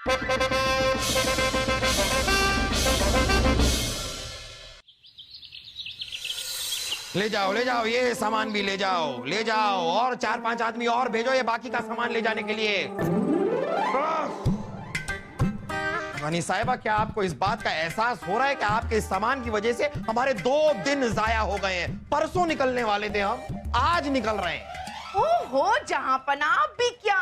ले जाओ, ये सामान भी ले जाओ और 4-5 आदमी और भेजो ये बाकी का सामान ले जाने के लिए। रानी साहिबा, क्या आपको इस बात का एहसास हो रहा है कि आपके इस सामान की वजह से हमारे 2 दिन जाया हो गए हैं? परसों निकलने वाले थे हम, आज निकल रहे हैं। ओहो जहांपनाह, भी क्या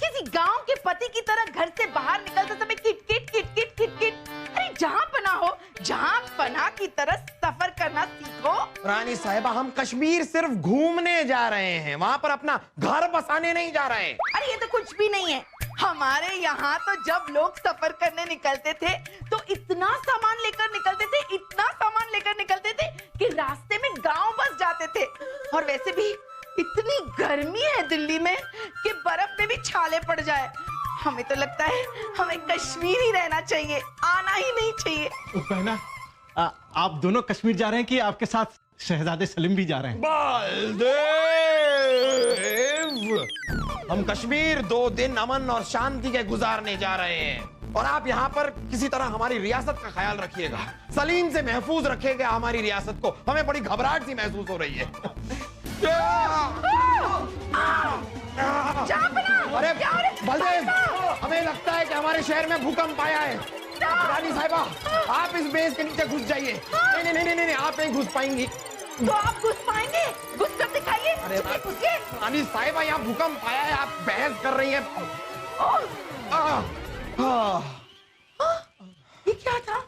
किसी गांव के पति की तरह घर से बाहर निकलते समय kit kit kit kit kit kit. अरे जहांपनाह हो, जहांपनाह की तरह सफर करना सीखो। रानी साहिबा, हम कश्मीर सिर्फ घूमने जा रहे हैं, वहाँ पर अपना घर बसाने नहीं जा रहे हैं। अरे ये तो कुछ भी नहीं है। हमारे यहाँ तो जब लोग सफर करने निकलते थे तो इतना सामान लेकर निकलते थे कि रास्ते में गांव बस जाते थे। और वैसे भी इतनी गर्मी है दिल्ली में कि बर्फ में भी छाले पड़ जाए। हमें तो लगता है हमें कश्मीर ही रहना चाहिए, आना ही नहीं चाहिए। बहना, आप दोनों कश्मीर जा रहे हैं कि आपके साथ शहजादे सलीम भी जा रहे हैं? बलदेव, हम कश्मीर 2 दिन अमन और शांति के गुजारने जा रहे हैं और आप यहाँ पर किसी तरह हमारी रियासत का ख्याल रखिएगा, सलीम से महफूज रखिएगा हमारी रियासत को। हमें बड़ी घबराहट सी महसूस हो रही है। अरे बलदेव, हमें लगता है कि हमारे शहर में भूकंप आया है। रानी साहिबा, आप इस बेस के नीचे घुस जाइए। नहीं, आप नहीं घुस पाएंगी। तो आप घुस पाएंगे? घुस कर दिखाइए। अरे रानी साहिबा, यहाँ भूकंप आया है, आप बहस कर रही हैं। ये क्या था?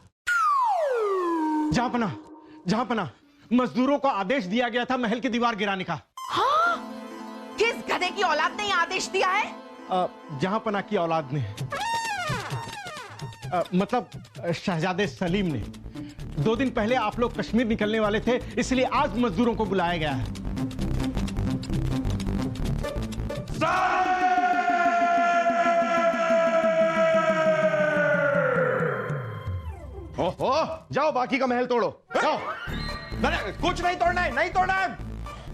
जहांपनाह, मजदूरों को आदेश दिया गया था महल की दीवार गिराने का। हाँ? किस गधे की औलाद ने ये आदेश दिया है? जहांपनाह की औलाद ने, मतलब शहजादे सलीम ने। 2 दिन पहले आप लोग कश्मीर निकलने वाले थे, इसलिए आज मजदूरों को बुलाया गया है। ओहो, जाओ बाकी का महल तोड़ो, जाओ। कुछ नहीं तोड़ना है।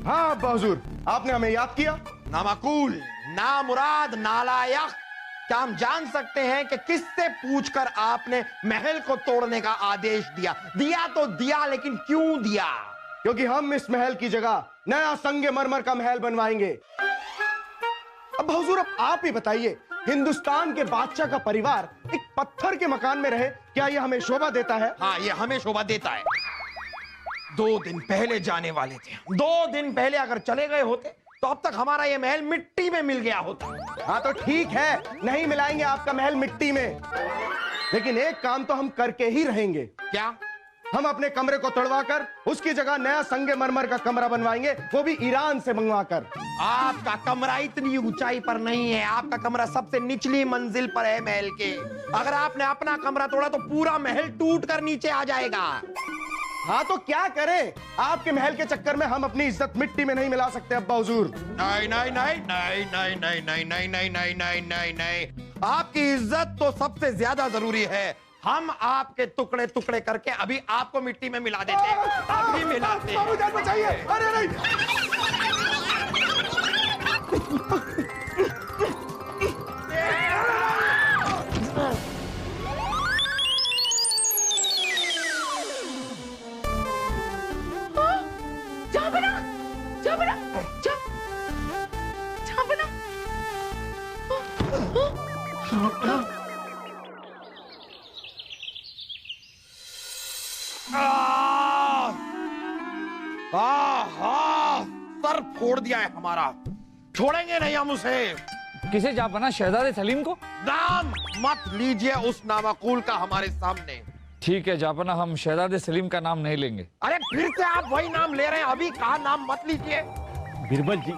हाँ अब्बा हुजूर, आपने हमें याद किया। नामाकूल, नामुराद, नालायक। क्या हम जान सकते हैं कि किससे पूछकर आपने महल को तोड़ने का आदेश दिया? दिया तो दिया, लेकिन क्यों दिया? क्योंकि हम इस महल की जगह नया संगमरमर का महल बनवाएंगे। अब हुजूर, अब आप ही बताइए, हिंदुस्तान के बादशाह का परिवार एक पत्थर के मकान में रहे, क्या यह हमें शोभा देता है? हाँ, ये हमें शोभा देता है। 2 दिन पहले जाने वाले थे। 2 दिन पहले अगर चले गए होते तो अब तक हमारा ये महल मिट्टी में मिल गया होता। हाँ तो ठीक है, नहीं मिलाएंगे आपका महल मिट्टी में, लेकिन एक काम तो हम करके ही रहेंगे। क्या? हम अपने कमरे को तोड़वाकर उसकी जगह नया संगमरमर का कमरा बनवाएंगे, वो भी ईरान से मंगवाकर। आपका कमरा इतनी ऊंचाई पर नहीं है, आपका कमरा सबसे निचली मंजिल पर है महल के। अगर आपने अपना कमरा तोड़ा तो पूरा महल टूट कर नीचे आ जाएगा। हाँ तो क्या करें, आपके महल के चक्कर में हम अपनी इज्जत मिट्टी में नहीं मिला सकते अब्बा हुजूर। नहीं, आपकी इज्जत तो सबसे ज्यादा जरूरी है। हम आपके टुकड़े टुकड़े करके अभी आपको मिट्टी में मिला देते, अभी मिलाते। बाबूजान बचाइए! अरे नहीं! सर फोड़ दिया है हमारा, छोड़ेंगे नहीं हम उसे। किसे जहांपनाह? शहजादे सलीम को? नाम मत लीजिए उस नामाकूल का हमारे सामने। ठीक है जहांपनाह, हम शहजादे सलीम का नाम नहीं लेंगे। अरे फिर से आप वही नाम ले रहे हैं, अभी कहा नाम मत लीजिए। बिरबल जी,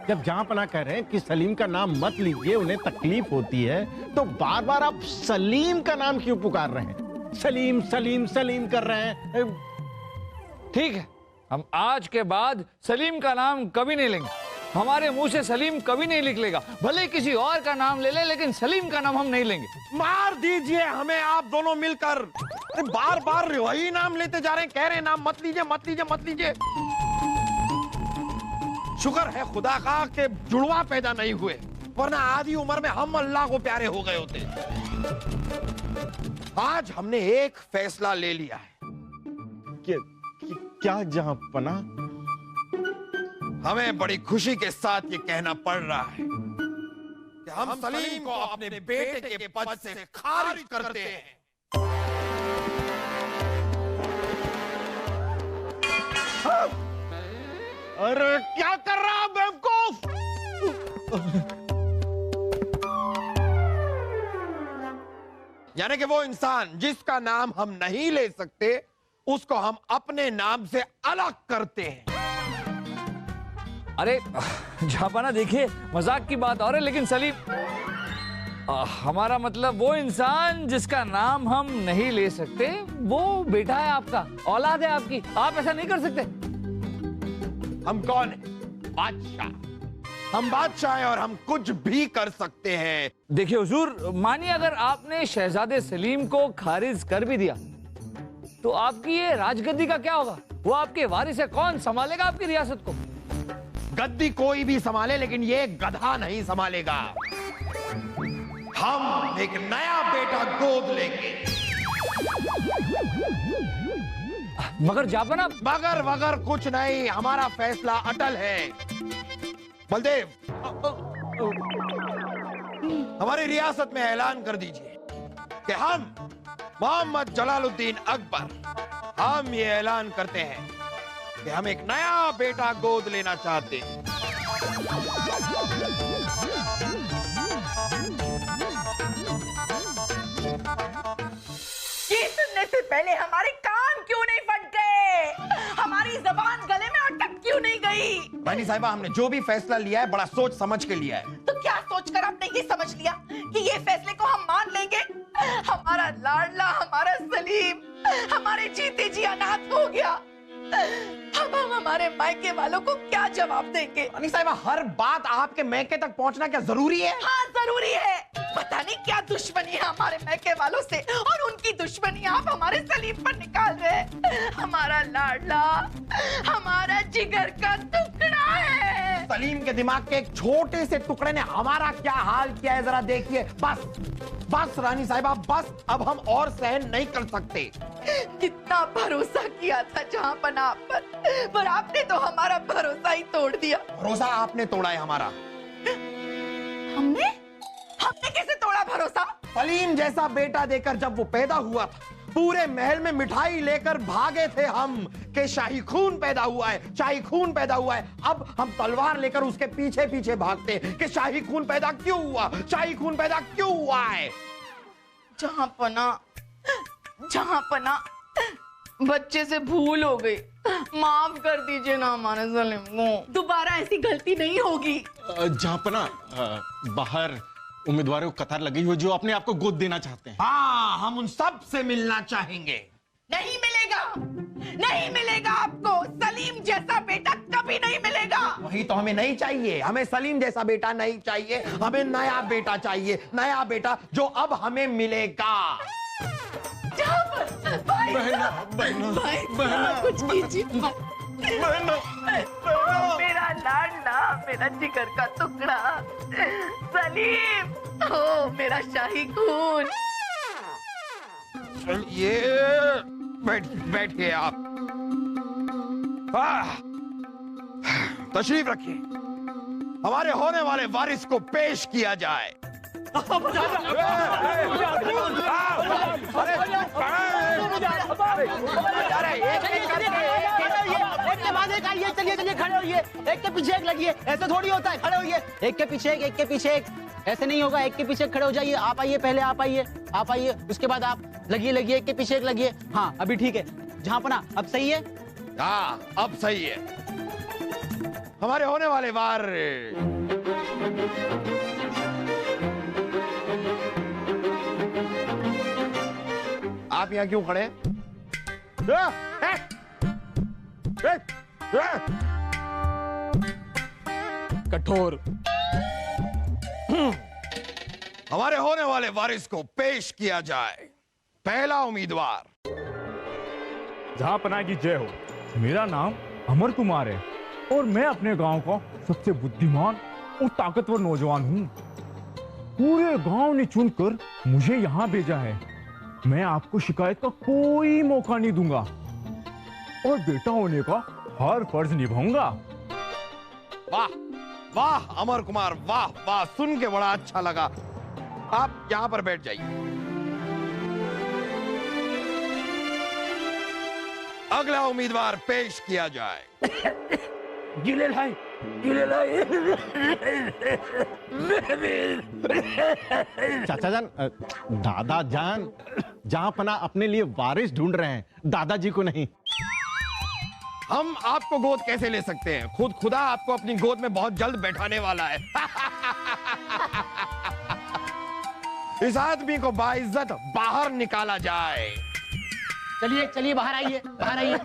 जब जहांपनाह कह रहे हैं कि सलीम का नाम मत लीजिए, उन्हें तकलीफ होती है, तो बार बार आप सलीम का नाम क्यों पुकार रहे हैं? सलीम सलीम सलीम कर रहे हैं। ठीक है, हम आज के बाद सलीम का नाम कभी नहीं लेंगे। हमारे मुंह से सलीम कभी नहीं निकलेगा, भले किसी और का नाम ले ले, लेकिन सलीम का नाम हम नहीं लेंगे। मार दीजिए हमें आप दोनों मिलकर। बार बार वही नाम लेते जा रहे हैं, कह रहे हैं नाम मत लीजिए मत लीजिए मत लीजिए। शुक्र है खुदा का कि जुड़वा पैदा नहीं हुए, वरना आधी उम्र में हम अल्लाह को प्यारे हो गए होते। आज हमने एक फैसला ले लिया है। क्या जहांपना? हमें बड़ी खुशी के साथ ये कहना पड़ रहा है कि हम सलीम को अपने बेटे के पद से खारिज करते हैं। अरे क्या कर रहा है बेवकूफ? यानी कि वो इंसान जिसका नाम हम नहीं ले सकते उसको हम अपने नाम से अलग करते हैं। अरे जहांपना देखिए, मजाक की बात और है, लेकिन सलीम हमारा मतलब वो इंसान जिसका नाम हम नहीं ले सकते वो बेटा है आपका, औलाद है आपकी। आप ऐसा नहीं कर सकते। हम कौन है? बादशाह। हम बादशाह हैं और हम कुछ भी कर सकते हैं। देखिए हुजूर, मानिए अगर आपने शहजादे सलीम को खारिज कर भी दिया तो आपकी ये राजगद्दी का क्या होगा? वो आपके वारिस है, कौन संभालेगा आपकी रियासत को? गद्दी कोई भी संभाले लेकिन ये गधा नहीं संभालेगा। हम एक नया बेटा गोद लेंगे। मगर जहांपना, मगर वगर कुछ नहीं, हमारा फैसला अटल है। बलदेव, हमारी रियासत में ऐलान कर दीजिए कि हम मोहम्मद जलालुद्दीन अकबर हम ये ऐलान करते हैं कि हम एक नया बेटा गोद लेना चाहते हैं। ये सुनने से पहले हमारे कान क्यों नहीं फट गए? हमारी जबान गले में अटक क्यों नहीं गई? बहनी साहिबा, हमने जो भी फैसला लिया है बड़ा सोच समझ के लिया है। तो क्या सोचकर आपने ये समझ लिया कि ये फैसले को हम मान लेंगे? हमारा लाडला, हमारा सलीम, हमारे जीते जी अनाथ हो गया। अब हम हमारे मायके वालों को क्या जवाब देंगे? बहनी साहिबा, हर बात आपके मैके तक पहुंचना क्या जरूरी है? हाँ जरूरी है। पता नहीं क्या दुश्मनी है हमारे मैके वालों से, और उनकी दुश्मनी आप हमारे सलीम पर निकाल रहे। हमारा लाडला, हमारा जिगर का टुकड़ा है। सलीम के दिमाग के एक छोटे से टुकड़े ने हमारा क्या हाल किया है, जरा देखिए। बस बस रानी साहिबा, बस अब हम और सहन नहीं कर सकते। कितना भरोसा किया था जहांपना आप पर आपने तो हमारा भरोसा ही तोड़ दिया। भरोसा आपने तोड़ा है हमारा। हमने कैसे तोड़ा भरोसा? सलीम जैसा बेटा देकर जब वो पैदा हुआ था, पूरे महल में मिठाई लेकर भागे थे हम कि शाही खून पैदा हुआ है, शाही खून पैदा हुआ है। अब हम तलवार लेकर उसके पीछे पीछे भागते हैं कि शाही खून पैदा क्यों हुआ, शाही खून पैदा क्यों हुआ है। जहांपना बच्चे से भूल हो गई, माफ कर दीजिए ना हमारे सलीम को। दोबारा ऐसी गलती नहीं होगी। जहांपना, बाहर उम्मीदवारों को कतार लगी हुई जो अपने आप को गोद देना चाहते हैं। हाँ, हम उन सब से मिलना चाहेंगे। नहीं मिलेगा, नहीं मिलेगा आपको। सलीम जैसा बेटा कभी नहीं मिलेगा। वही तो हमें नहीं चाहिए। हमें सलीम जैसा बेटा नहीं चाहिए, हमें नया बेटा चाहिए। नया बेटा जो अब हमें मिलेगा। भाई, बहना, कुछ कीजिए। मेरा लाडला, मेरा जिगर का टुकड़ा सलीम, ओ मेरा शाही खून। ये बैठिए आप। तशरीफ रखिए। हमारे होने वाले वारिस को पेश किया जाए। चलिए खड़े होइए, एक के पीछे एक लगिए। ऐसे थोड़ी होता है, खड़े होइए। एक के पीछे एक, एक के पीछे एक, ऐसे नहीं होगा। एक के पीछे एक खड़े हो जाइए। आप आइए, पहले आप आइए, उसके बाद आप लगिए, एक के पीछे एक लगिए। हाँ अभी ठीक है। जहांपना अब सही है? हाँ अब सही है। हमारे होने वाले वार आप यहाँ क्यों खड़े हैं? कठोर। हमारे होने वाले वारिस को पेश किया जाए। पहला उम्मीदवार। जहांपना की जय हो। मेरा नाम अमर कुमार है और मैं अपने गांव का सबसे बुद्धिमान और ताकतवर नौजवान हूँ। पूरे गांव ने चुनकर मुझे यहाँ भेजा है। मैं आपको शिकायत का कोई मौका नहीं दूंगा और बेटा होने का हर फर्ज निभाऊंगा। वाह वाह अमर कुमार, वाह वाह, सुन के बड़ा अच्छा लगा। आप यहां पर बैठ जाइए। अगला उम्मीदवार पेश किया जाए। चाचा जान, दादा जान जहां पना अपने लिए वारिस ढूंढ रहे हैं, दादाजी को नहीं। हम आपको गोद कैसे ले सकते हैं? खुद खुदा आपको अपनी गोद में बहुत जल्द बैठाने वाला है। इस आदमी को बाइज्जत बाहर निकाला जाए। चलिए चलिए बाहर आइए, बाहर आइए।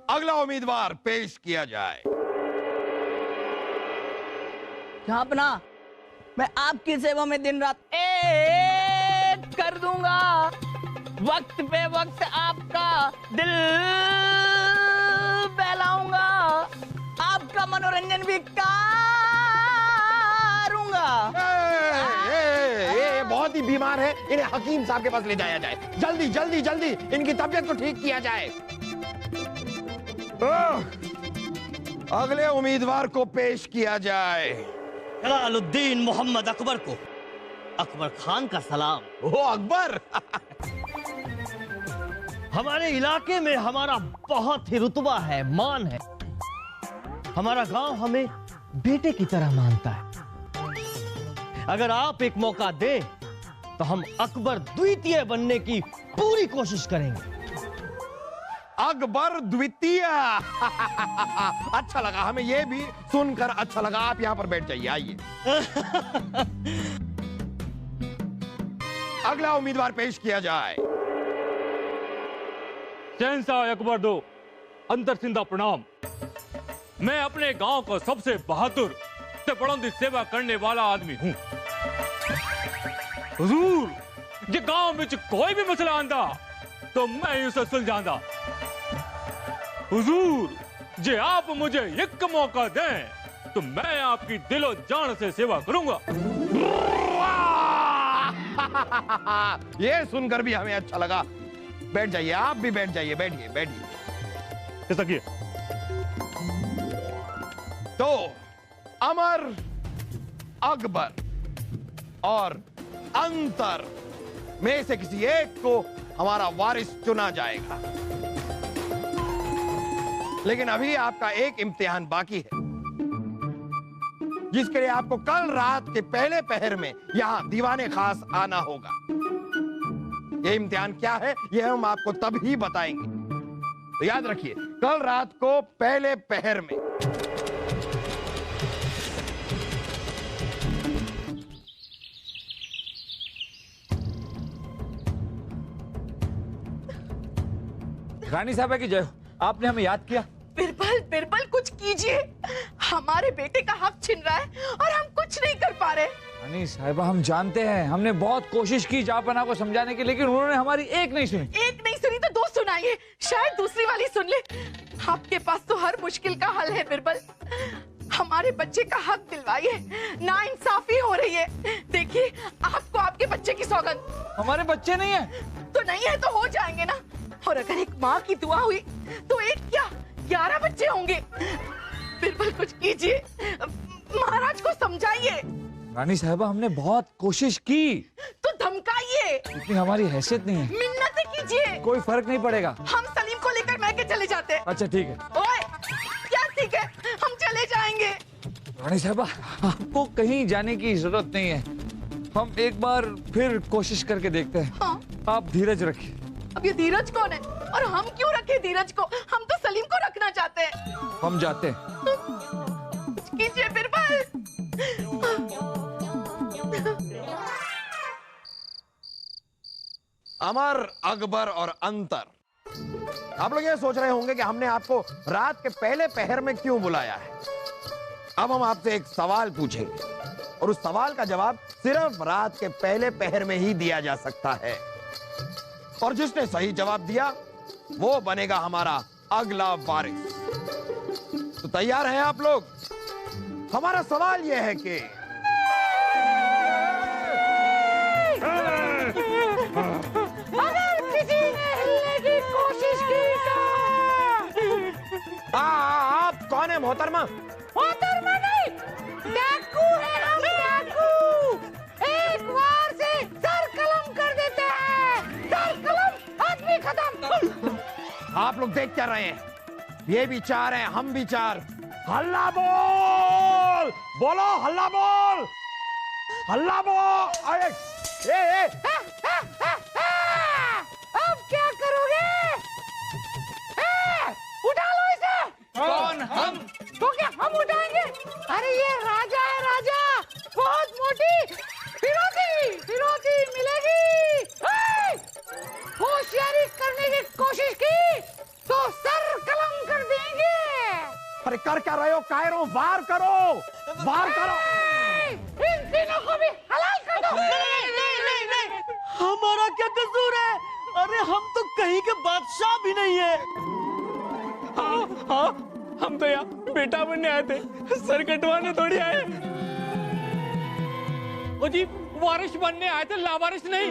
अगला उम्मीदवार पेश किया जाए। यहाँ अपना मैं आपकी सेवा में दिन रात एक कर दूंगा। वक्त पे वक्त आपका दिल बहलाऊंगा, आपका मनोरंजन भी करूंगा। ये बहुत ही बीमार है, इन्हें हकीम साहब के पास ले जाया जाए। जल्दी जल्दी जल्दी इनकी तबीयत को ठीक किया जाए। अगले उम्मीदवार को पेश किया जाए। जलालुद्दीन मोहम्मद अकबर को अकबर खान का सलाम। ओ अकबर। हमारे इलाके में हमारा बहुत ही रुतबा है, मान है। हमारा गांव हमें बेटे की तरह मानता है। अगर आप एक मौका दें तो हम अकबर द्वितीय बनने की पूरी कोशिश करेंगे। अकबर द्वितीय। अच्छा लगा, हमें यह भी सुनकर अच्छा लगा। आप यहां पर बैठ जाइए, आइए। अगला उम्मीदवार पेश किया जाए। शहंशाह अकबर दो अंतर सिंधा प्रणाम। मैं अपने गांव का सबसे बहादुर से बुलंद सेवा करने वाला आदमी हूं। हुजूर, जे गांव में कोई भी मसला आंदा तो मैं उसे सुलझांदा। हुजूर, जे आप मुझे एक मौका दें तो मैं आपकी दिलो जान से सेवा करूंगा। ये सुनकर भी हमें अच्छा लगा। बैठ जाइए, आप भी बैठ जाइए, बैठिए बैठिए। तो अमर, अकबर और अंतर में से किसी एक को हमारा वारिस चुना जाएगा। लेकिन अभी आपका एक इम्तिहान बाकी है, जिसके लिए आपको कल रात के पहले पहर में यहां दीवाने खास आना होगा। यह इम्तिहान क्या है, यह हम आपको तभी बताएंगे। तो याद रखिए, कल रात को पहले पहर में रानी साहब की जय हो, आपने हमें याद किया। बिरबल बिरबल कुछ कीजिए, हमारे बेटे का हक छिन रहा है और हम कुछ नहीं कर पा रहे। रानी साहिबा, हम जानते हैं, हमने बहुत कोशिश की जापना को समझाने की, लेकिन उन्होंने हमारी एक नहीं सुनी। एक नहीं सुनी तो दो सुनाइए, शायद दूसरी वाली सुन ले। आपके पास तो हर मुश्किल का हल है बिरबल। हमारे बच्चे का हक दिलवाइए, नाइंसाफी हो रही है। देखिए, आपको आपके बच्चे की सौगंध। हमारे बच्चे नहीं है तो नहीं है तो हो जाएंगे ना। और अगर एक माँ की दुआ हुई तो एक क्या 11 बच्चे होंगे। बिरबल कुछ कीजिए, महाराज को समझाइए। रानी साहिबा, हमने बहुत कोशिश की तो धमकाइए, लेकिन हमारी हैसियत नहीं है। मिन्नतें कीजिए। कोई फर्क नहीं पड़ेगा। हम सलीम को लेकर मैके चले जाते हैं। अच्छा ठीक है। ओए, क्या ठीक है, हम चले जाएंगे। रानी साहिबा, आपको कहीं जाने की जरूरत नहीं है। हम एक बार फिर कोशिश करके देखते हैं। हाँ। आप धीरज रखिए। अब ये धीरज कौन है और हम क्यों रखे धीरज को? हम तो सलीम को रखना चाहते हैं। हम जाते हैं। कुछ कीजिए बिरबल। अमर, अकबर और अंतर, आप लोग ये सोच रहे होंगे कि हमने आपको रात के पहले पहर में क्यों बुलाया है। अब हम आपसे एक सवाल पूछेंगे और उस सवाल का जवाब सिर्फ रात के पहले पहर में ही दिया जा सकता है। और जिसने सही जवाब दिया वो बनेगा हमारा अगला वारिस। तो तैयार हैं आप लोग? हमारा सवाल यह है कि अगर किसी ने हिलने की कोशिश की तो आप कौन है मोहतरमा? मोहतरमा नहीं, डाकू है हम, डाकू। एक बार से सर कलम कर देते हैं, सर कलम आदमी खत्म। आप लोग देख क्या रहे हैं? ये भी चार हैं, हम भी चार। हल्ला बोल, बोलो हल्ला बोल, हल्ला बोल। ए, अब क्या करोगे? उठा लो इसे। कौन? हम? तो क्या हम उठाएंगे? अरे ये राजा है, राजा। बहुत मोटी फिरौती, फिरौती मिलेगी। होशियारी करने की कोशिश की तो सर कलम कर देंगे। अरे कर क्या रहे हो? कायरों, वार करो, वार करो। इन तीनों को भी हलाल कर दो। नहीं, हमारा क्या कसूर है? अरे हम तो कहीं के बादशाह भी नहीं है। हाँ, हम तो यहाँ बेटा बनने आए थे, सर कटवाने थोड़ी आए। ओ जी, वारिस बनने आए थे, लावारिस नहीं।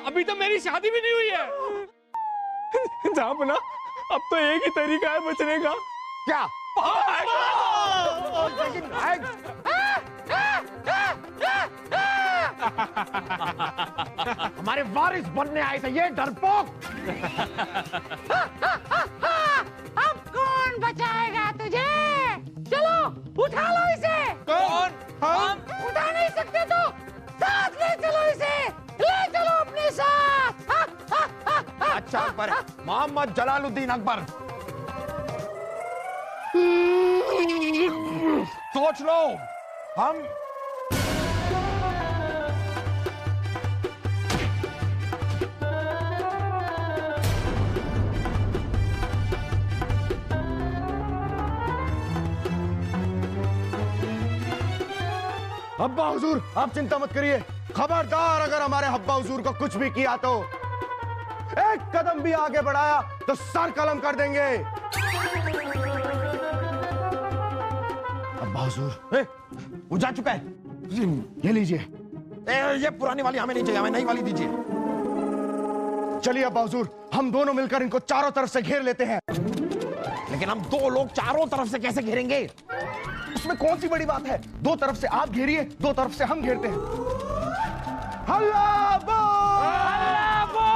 अभी तो मेरी शादी भी नहीं हुई है। जापना, अब तो एक ही तरीका है बचने का। क्या? हमारे वारिस बनने आए थे ये डरपोक। अब कौन बचाएगा तुझे? चलो उठा लो इसे। कौन? हम? उठा नहीं सकते तो साथ ले चलो इसे, ले चलो अपने साथ। अच्छा अकबर, मोहम्मद जलालुद्दीन अकबर। सोच लो, हम हब्बा हुजूर, आप चिंता मत करिए। खबरदार अगर हमारे हब्बा हुजूर को कुछ भी किया तो, एक कदम भी आगे बढ़ाया तो सर कलम कर देंगे। हब्बा हुजूर, वो जा चुका है। ये लीजिए। ये पुरानी वाली हमें नहीं चाहिए, हमें नई वाली दीजिए। चलिए अब्बा हुजूर, हम दोनों मिलकर इनको चारों तरफ से घेर लेते हैं। लेकिन हम दो लोग चारों तरफ से कैसे घेरेंगे? उसमें कौन सी बड़ी बात है? दो तरफ से आप घेरिए, दो तरफ से हम घेरते हैं। हल्ला बोल! हल्ला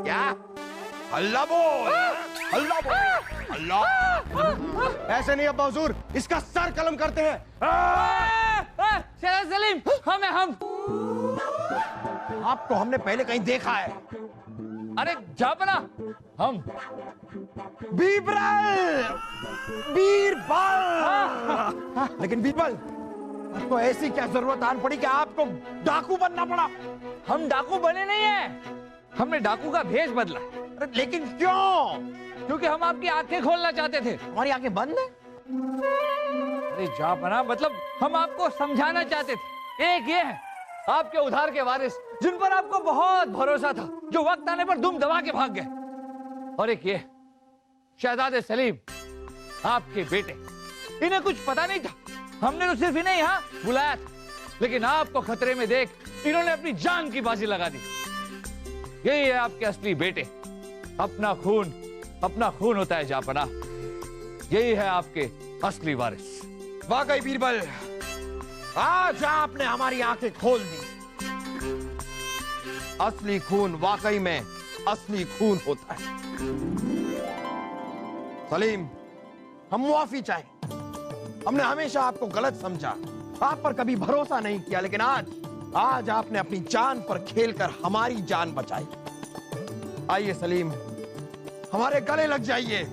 क्या? हल्ला बोल, हल्ला बोल, हल्ला। ऐसे नहीं अब्बा हुजूर, इसका सर कलम करते हैं। सलीम, हम हैं, हम। आपको हमने पहले कहीं देखा है। अरे जापना, हम। बीरबल, बीरबल। लेकिन बीरबल, आपको ऐसी क्या जरूरत आन पड़ी कि आपको डाकू बनना पड़ा? हम डाकू बने नहीं हैं, हमने डाकू का भेष बदला। अरे लेकिन क्यों? क्योंकि हम आपकी आंखें खोलना चाहते थे। हमारी आंखें बंद है? अरे जापना, मतलब हम आपको समझाना चाहते थे। एक ये है आपके उधार के वारिस, जिन पर आपको बहुत भरोसा था, जो वक्त आने पर दुम दबा के भाग गए। और एक ये शहजादे सलीम, आपके बेटे। इन्हें कुछ पता नहीं था, हमने तो सिर्फ इन्हें यहाँ बुलाया था, लेकिन आपको खतरे में देख इन्होंने अपनी जान की बाजी लगा दी। यही है आपके असली बेटे। अपना खून होता है जापना। यही है आपके असली वारिस। वाकई बीरबल, आज आपने हमारी आंखें खोल दी। असली खून वाकई में असली खून होता है। सलीम, हम मुआफी चाहें। हमने हमेशा आपको गलत समझा, आप पर कभी भरोसा नहीं किया, लेकिन आज आपने अपनी जान पर खेलकर हमारी जान बचाई। आइए सलीम, हमारे गले लग जाइए।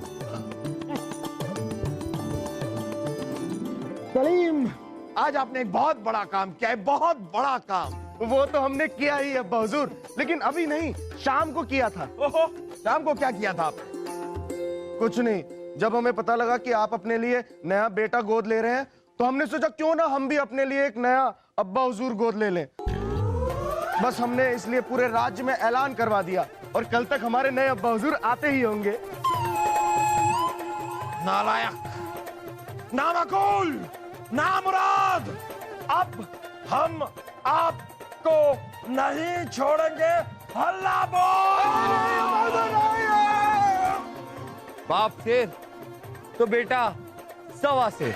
सलीम, आज आपने एक बहुत बड़ा काम किया है, बहुत बड़ा काम। वो तो हमने किया ही अब्बा हुजूर, लेकिन अभी नहीं, शाम को किया था। ओहो, शाम को क्या किया था आपने? कुछ नहीं, जब हमें पता लगा कि आप अपने लिए नया बेटा गोद ले रहे हैं, तो हमने सोचा क्यों ना हम भी अपने लिए एक नया अब्बा हुजूर गोद ले लें। बस हमने इसलिए पूरे राज्य में ऐलान करवा दिया और कल तक हमारे नए अब्बा हुजूर आते ही होंगे। नालायक, नामकूल, नामुराद, अब हम आपको नहीं छोड़ेंगे। हल्ला बोल। बाप शेर तो बेटा सवा शेर।